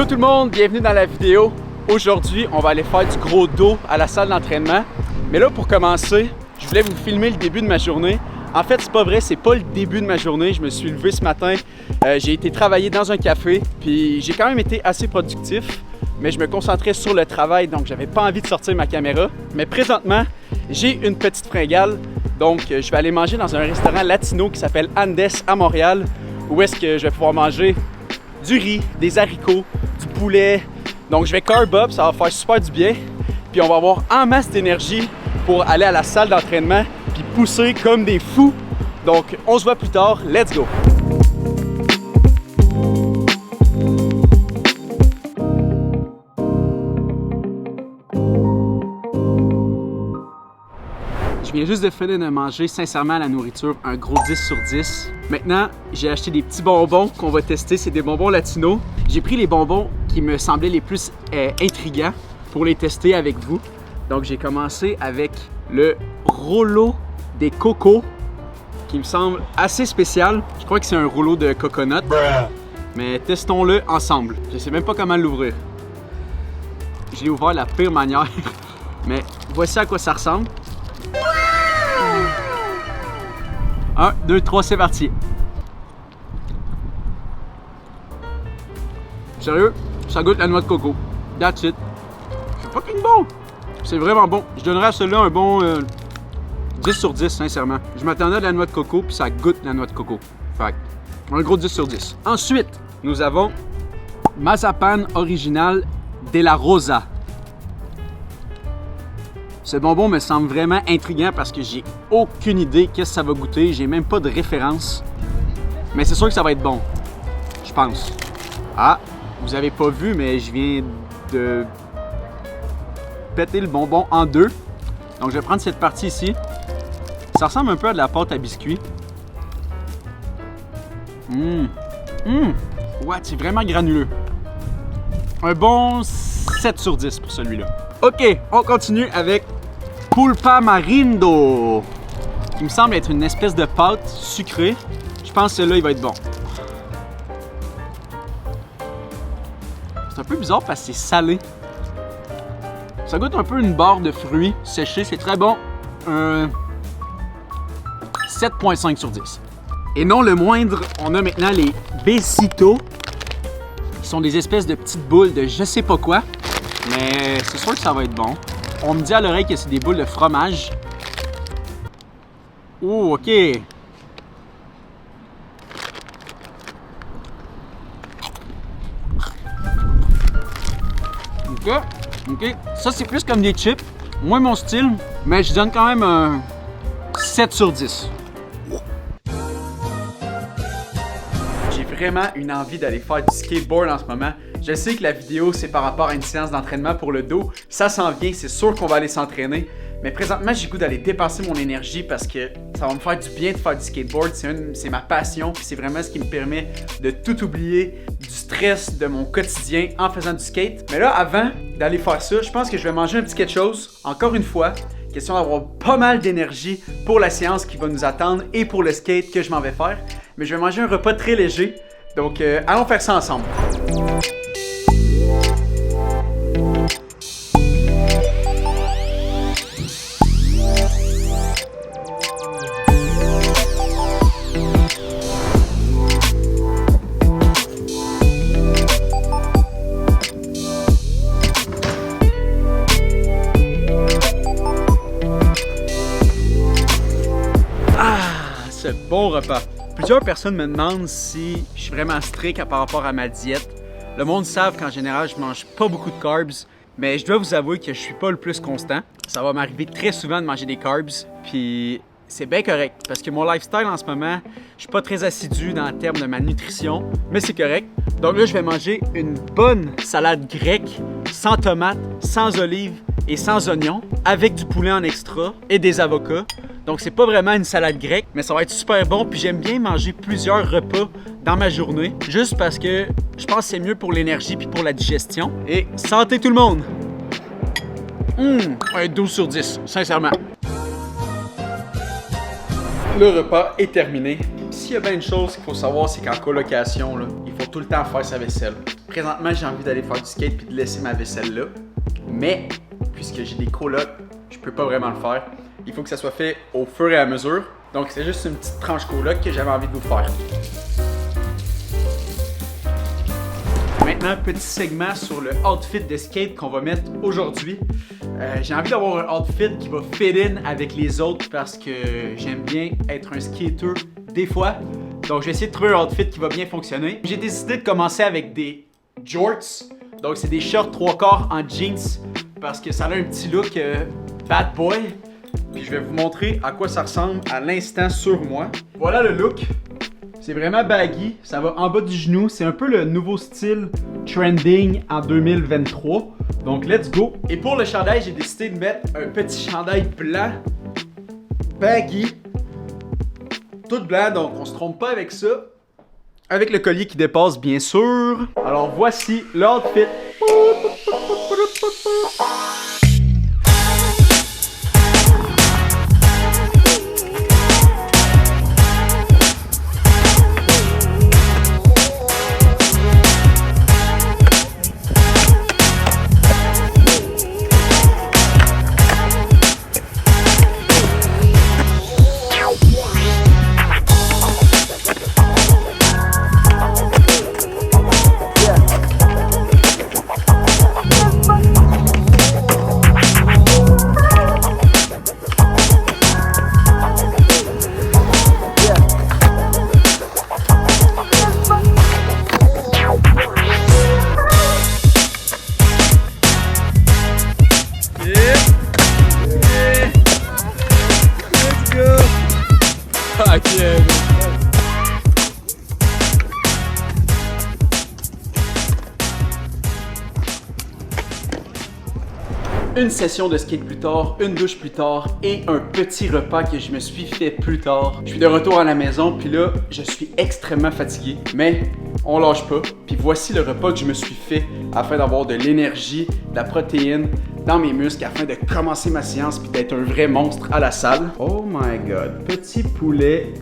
Hello tout le monde, bienvenue dans la vidéo. Aujourd'hui, on va aller faire du gros dos à la salle d'entraînement. Mais là, pour commencer, je voulais vous filmer le début de ma journée. En fait, c'est pas vrai, c'est pas le début de ma journée. Je me suis levé ce matin, j'ai été travailler dans un café, puis j'ai quand même été assez productif, mais je me concentrais sur le travail, donc j'avais pas envie de sortir ma caméra. Mais présentement, j'ai une petite fringale, donc je vais aller manger dans un restaurant latino qui s'appelle Andes à Montréal, où est-ce que je vais pouvoir manger du riz, des haricots, du poulet. Donc je vais carb up, ça va faire super du bien, puis on va avoir en masse d'énergie pour aller à la salle d'entraînement puis pousser comme des fous. Donc on se voit plus tard, let's go! Je viens juste de finir de manger sincèrement la nourriture, un gros 10 sur 10. Maintenant, j'ai acheté des petits bonbons qu'on va tester, c'est des bonbons latinos. J'ai pris les bonbons qui me semblaient les plus intrigants pour les tester avec vous. Donc j'ai commencé avec le rouleau des cocos, qui me semble assez spécial. Je crois que c'est un rouleau de coconut, mais testons-le ensemble. Je sais même pas comment l'ouvrir. Je l'ai ouvert de la pire manière, mais voici à quoi ça ressemble. 1, 2, 3, c'est parti. Sérieux, ça goûte la noix de coco. That's it. C'est fucking bon. C'est vraiment bon. Je donnerais à celui-là un bon 10 sur 10, sincèrement. Je m'attendais à de la noix de coco, puis ça goûte la noix de coco. Fait un gros 10 sur 10. Ensuite, nous avons Mazapan original de la Rosa. Ce bonbon me semble vraiment intriguant parce que j'ai aucune idée qu'est-ce que ça va goûter. J'ai même pas de référence. Mais c'est sûr que ça va être bon. Je pense. Ah, vous avez pas vu, mais je viens de péter le bonbon en deux. Donc je vais prendre cette partie ici. Ça ressemble un peu à de la pâte à biscuits. Ouais, c'est vraiment granuleux. Un bon 7 sur 10 pour celui-là. Ok, on continue avec Pulpa Marindo, qui me semble être une espèce de pâte sucrée. Je pense que celui-là, il va être bon. C'est un peu bizarre parce que c'est salé. Ça goûte un peu une barre de fruits séchés, c'est très bon. 7.5 sur 10. Et non le moindre, on a maintenant les Besitos, qui sont des espèces de petites boules de je sais pas quoi. Mais c'est sûr que ça va être bon. On me dit à l'oreille que c'est des boules de fromage. Oh, ok. Ok. Ça, c'est plus comme des chips. Moins mon style, mais je donne quand même un 7 sur 10. J'ai vraiment une envie d'aller faire du skateboard en ce moment. Je sais que la vidéo, c'est par rapport à une séance d'entraînement pour le dos. Ça s'en vient, c'est sûr qu'on va aller s'entraîner. Mais présentement, j'ai le goût d'aller dépasser mon énergie parce que ça va me faire du bien de faire du skateboard. C'est ma passion, puis c'est vraiment ce qui me permet de tout oublier du stress de mon quotidien en faisant du skate. Mais là, avant d'aller faire ça, je pense que je vais manger un petit quelque chose. Encore une fois, question d'avoir pas mal d'énergie pour la séance qui va nous attendre et pour le skate que je m'en vais faire. Mais je vais manger un repas très léger. Donc, allons faire ça ensemble. Ce bon repas. Plusieurs personnes me demandent si je suis vraiment strict par rapport à ma diète. Le monde savent qu'en général, je mange pas beaucoup de carbs, mais je dois vous avouer que je suis pas le plus constant. Ça va m'arriver très souvent de manger des carbs, puis c'est bien correct, parce que mon lifestyle en ce moment, je suis pas très assidu dans le terme de ma nutrition, mais c'est correct. Donc là, je vais manger une bonne salade grecque, sans tomates, sans olives et sans oignons, avec du poulet en extra et des avocats. Donc c'est pas vraiment une salade grecque, mais ça va être super bon. Puis j'aime bien manger plusieurs repas dans ma journée, juste parce que je pense que c'est mieux pour l'énergie puis pour la digestion. Et santé tout le monde! Un 12 sur 10, sincèrement. Le repas est terminé. S'il s'il y a bien une chose qu'il faut savoir, c'est qu'en colocation, là, il faut tout le temps faire sa vaisselle. Présentement, j'ai envie d'aller faire du skate puis de laisser ma vaisselle là. Mais, puisque j'ai des colocs, je peux pas vraiment le faire. Il faut que ça soit fait au fur et à mesure. Donc, c'est juste une petite tranche coloc que j'avais envie de vous faire. Maintenant, petit segment sur le outfit de skate qu'on va mettre aujourd'hui. J'ai envie d'avoir un outfit qui va fit in avec les autres parce que j'aime bien être un skater des fois. Donc, je vais essayer de trouver un outfit qui va bien fonctionner. J'ai décidé de commencer avec des jorts. Donc, c'est des shorts 3/4 en jeans parce que ça a un petit look bad boy. Puis, je vais vous montrer à quoi ça ressemble à l'instant sur moi. Voilà le look. C'est vraiment baggy, ça va en bas du genou. C'est un peu le nouveau style trending en 2023. Donc, let's go. Et pour le chandail, j'ai décidé de mettre un petit chandail blanc, baggy, tout blanc, donc on se trompe pas avec ça. Avec le collier qui dépasse, bien sûr. Alors, voici l'outfit. Une session de skate plus tard, une douche plus tard et un petit repas que je me suis fait plus tard. Je suis de retour à la maison, puis là, je suis extrêmement fatigué, mais on lâche pas. Puis voici le repas que je me suis fait afin d'avoir de l'énergie, de la protéine dans mes muscles afin de commencer ma séance puis d'être un vrai monstre à la salle. Oh my god, petit poulet,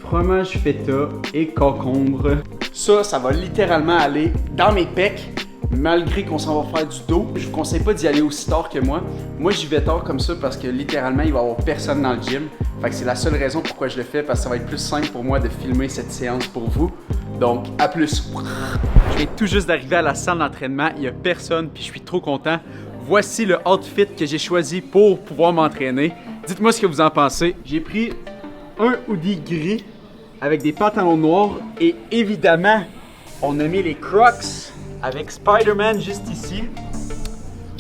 fromage feta et concombre. Ça va littéralement aller dans mes pecs. Malgré qu'on s'en va faire du dos, je vous conseille pas d'y aller aussi tard que moi. Moi, j'y vais tard comme ça parce que littéralement, il va y avoir personne dans le gym. Fait que c'est la seule raison pourquoi je le fais, parce que ça va être plus simple pour moi de filmer cette séance pour vous. Donc, à plus. Je viens tout juste d'arriver à la salle d'entraînement. Il y a personne, puis je suis trop content. Voici le outfit que j'ai choisi pour pouvoir m'entraîner. Dites-moi ce que vous en pensez. J'ai pris un hoodie gris avec des pantalons noirs et évidemment, on a mis les Crocs avec Spider-Man juste ici.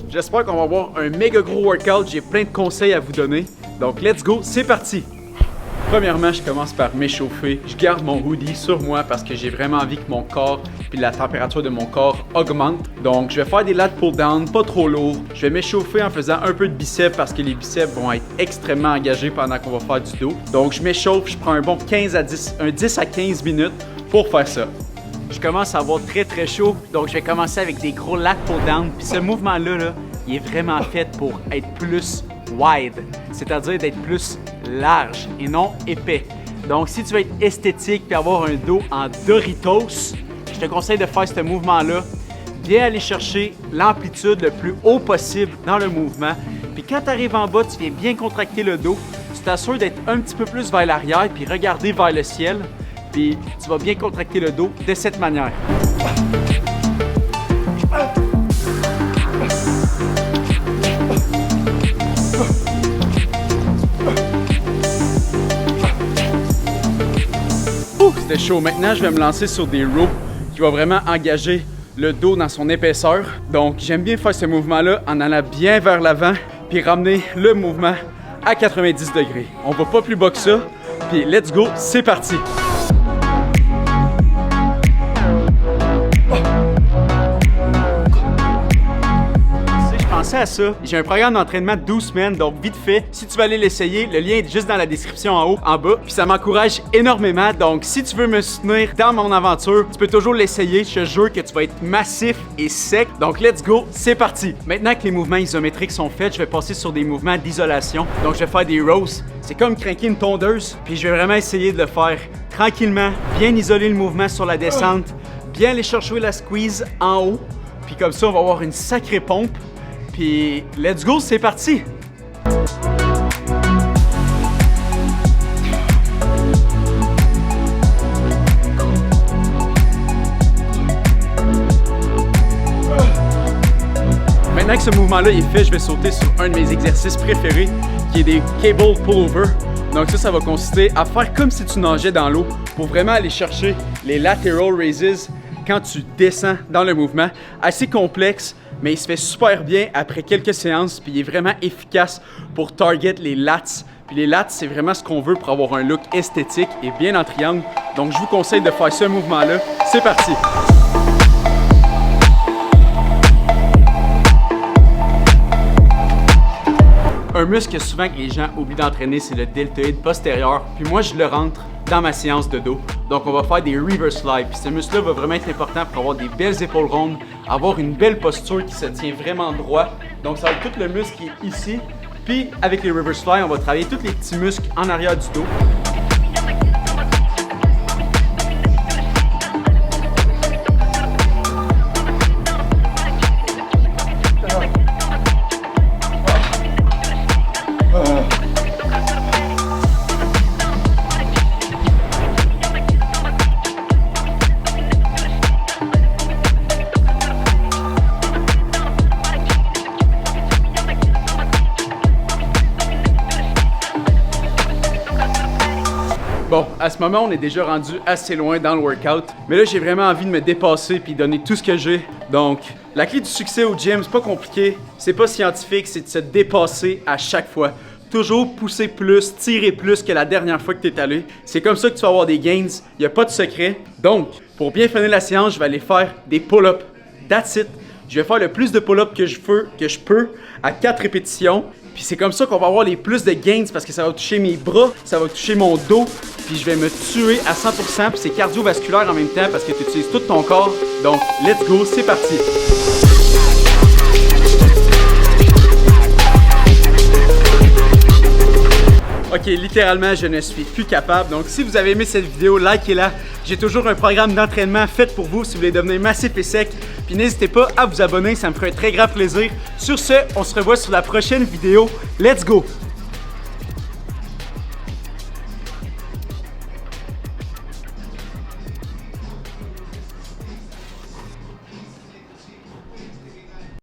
J'espère qu'on va avoir un méga gros workout. J'ai plein de conseils à vous donner. Donc, let's go, c'est parti! Premièrement, je commence par m'échauffer. Je garde mon hoodie sur moi parce que j'ai vraiment envie que mon corps puis la température de mon corps augmente. Donc, je vais faire des lat pull-down, pas trop lourds. Je vais m'échauffer en faisant un peu de biceps parce que les biceps vont être extrêmement engagés pendant qu'on va faire du dos. Donc, je m'échauffe, je prends un bon 10 à 15 minutes pour faire ça. Je commence à avoir très chaud, donc je vais commencer avec des gros lat pull-down. Puis ce mouvement-là, il est vraiment fait pour être plus wide, c'est-à-dire d'être plus large et non épais. Donc si tu veux être esthétique et avoir un dos en Doritos, je te conseille de faire ce mouvement-là. Viens aller chercher l'amplitude le plus haut possible dans le mouvement. Puis quand tu arrives en bas, tu viens bien contracter le dos. Tu t'assures d'être un petit peu plus vers l'arrière puis regarder vers le ciel. Puis tu vas bien contracter le dos de cette manière. C'était chaud. Maintenant, je vais me lancer sur des rows qui vont vraiment engager le dos dans son épaisseur. Donc, j'aime bien faire ce mouvement-là en allant bien vers l'avant puis ramener le mouvement à 90 degrés. On va pas plus bas que ça. Puis let's go, c'est parti! à ça, j'ai un programme d'entraînement de 12 semaines, donc vite fait, si tu veux aller l'essayer, le lien est juste dans la description en haut, en bas, puis ça m'encourage énormément. Donc si tu veux me soutenir dans mon aventure, tu peux toujours l'essayer. Je te jure que tu vas être massif et sec. Donc let's go, c'est parti. Maintenant que les mouvements isométriques sont faits, je vais passer sur des mouvements d'isolation. Donc je vais faire des rows. C'est comme craquer une tondeuse, puis je vais vraiment essayer de le faire tranquillement, bien isoler le mouvement sur la descente, bien aller chercher la squeeze en haut, puis comme ça on va avoir une sacrée pompe. Puis let's go, c'est parti! Maintenant que ce mouvement-là est fait, je vais sauter sur un de mes exercices préférés, qui est des cable pullover. Donc ça va consister à faire comme si tu nageais dans l'eau pour vraiment aller chercher les lateral raises quand tu descends dans le mouvement. Assez complexe, mais il se fait super bien après quelques séances, puis il est vraiment efficace pour target les lats. Puis les lats, c'est vraiment ce qu'on veut pour avoir un look esthétique et bien en triangle. Donc je vous conseille de faire ce mouvement-là. C'est parti! Un muscle que souvent que les gens oublient d'entraîner, c'est le deltoïde postérieur. Puis moi, je le rentre dans ma séance de dos. Donc, on va faire des reverse fly. Puis ce muscle-là va vraiment être important pour avoir des belles épaules rondes, avoir une belle posture qui se tient vraiment droit. Donc, ça va être tout le muscle qui est ici. Puis, avec les reverse fly, on va travailler tous les petits muscles en arrière du dos. Bon, à ce moment, on est déjà rendu assez loin dans le workout. Mais là, j'ai vraiment envie de me dépasser puis donner tout ce que j'ai. Donc, la clé du succès au gym, c'est pas compliqué, c'est pas scientifique, c'est de se dépasser à chaque fois. Toujours pousser plus, tirer plus que la dernière fois que tu es allé. C'est comme ça que tu vas avoir des gains. Il n'y a pas de secret. Donc, pour bien finir la séance, je vais aller faire des pull-ups. That's it. Je vais faire le plus de pull-ups que je peux à 4 répétitions. Puis c'est comme ça qu'on va avoir les plus de gains parce que ça va toucher mes bras, ça va toucher mon dos, puis je vais me tuer à 100%, puis c'est cardiovasculaire en même temps parce que tu utilises tout ton corps. Donc, let's go, c'est parti! Ok, littéralement, je ne suis plus capable. Donc, si vous avez aimé cette vidéo, likez-la. J'ai toujours un programme d'entraînement fait pour vous si vous voulez devenir massif et sec. Puis n'hésitez pas à vous abonner, ça me ferait un très grand plaisir. Sur ce, on se revoit sur la prochaine vidéo. Let's go!